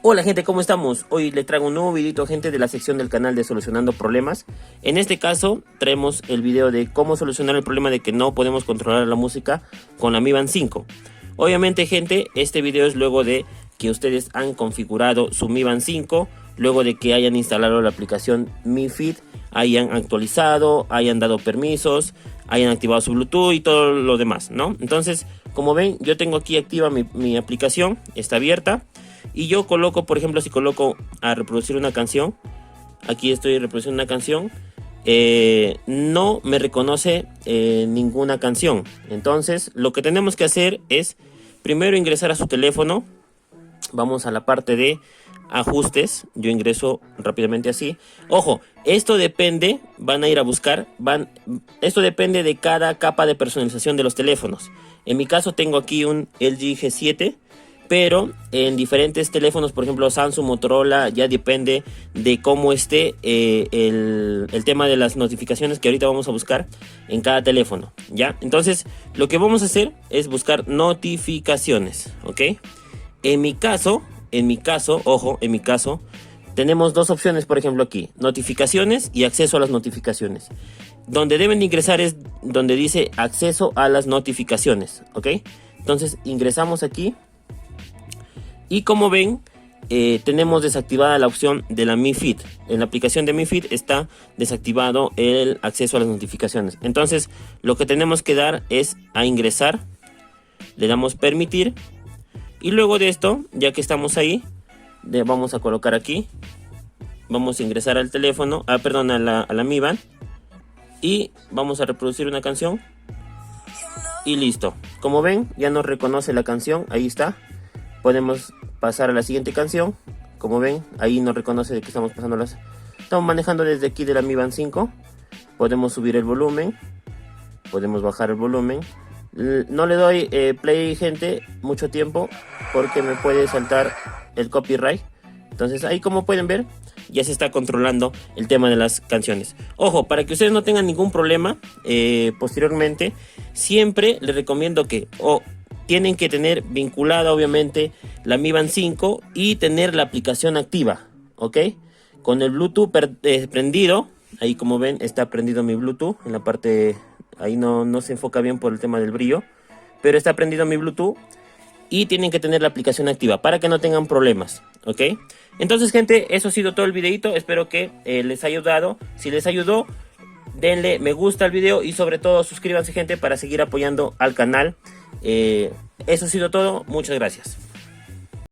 Hola gente, ¿cómo estamos? Hoy les traigo un nuevo videito, gente, de la sección del canal de Solucionando Problemas. En este caso traemos el video de cómo solucionar el problema de que no podemos controlar la música con la Mi Band 5. Obviamente, gente, este video es luego de que ustedes han configurado su Mi Band 5, luego de que hayan instalado la aplicación Mi Fit, hayan actualizado, hayan dado permisos, hayan activado su Bluetooth y todo lo demás, ¿no? Entonces, como ven, yo tengo aquí activa mi aplicación, está abierta. Y yo coloco, por ejemplo, si coloco a reproducir una canción, aquí estoy reproduciendo una canción, no me reconoce ninguna canción. Entonces, lo que tenemos que hacer es primero ingresar a su teléfono. Vamos a la parte de ajustes. Yo ingreso rápidamente así. Ojo, esto depende, van a ir a buscar, esto depende de cada capa de personalización de los teléfonos. En mi caso tengo aquí un LG G7. Pero en diferentes teléfonos, por ejemplo Samsung, Motorola, ya depende de cómo esté el tema de las notificaciones que ahorita vamos a buscar en cada teléfono, ¿ya? Entonces, lo que vamos a hacer es buscar notificaciones, ¿ok? En mi caso, ojo, en mi caso, tenemos dos opciones, por ejemplo aquí, notificaciones y acceso a las notificaciones. Donde deben de ingresar es donde dice acceso a las notificaciones, ¿ok? Entonces, ingresamos aquí. Y como ven, tenemos desactivada la opción de la Mi Fit. En la aplicación de Mi Fit está desactivado el acceso a las notificaciones. Entonces, lo que tenemos que dar es a ingresar. Le damos permitir. Y luego de esto, ya que estamos ahí, vamos a colocar aquí. Vamos a ingresar al teléfono, a la Mi Band. Y vamos a reproducir una canción. Y listo. Como ven, ya nos reconoce la canción. Ahí está. Podemos pasar a la siguiente canción. Como ven, ahí nos reconoce de que estamos pasando estamos manejando desde aquí de la Mi Band 5. Podemos subir el volumen, podemos bajar el volumen. No le doy play, gente, mucho tiempo, porque me puede saltar el copyright. Entonces ahí, como pueden ver, ya se está controlando el tema de las canciones. Ojo, para que ustedes no tengan ningún problema posteriormente, siempre les recomiendo que tienen que tener vinculada, obviamente, la Mi Band 5 y tener la aplicación activa, ¿ok? Con el Bluetooth prendido. Ahí, como ven, está prendido mi Bluetooth. En la parte, ahí no se enfoca bien por el tema del brillo, pero está prendido mi Bluetooth. Y tienen que tener la aplicación activa para que no tengan problemas, ¿ok? Entonces, gente, eso ha sido todo el videito. Espero que les haya ayudado. Si les ayudó, denle me gusta al video y sobre todo suscríbanse, gente, para seguir apoyando al canal. Eso ha sido todo. Muchas gracias.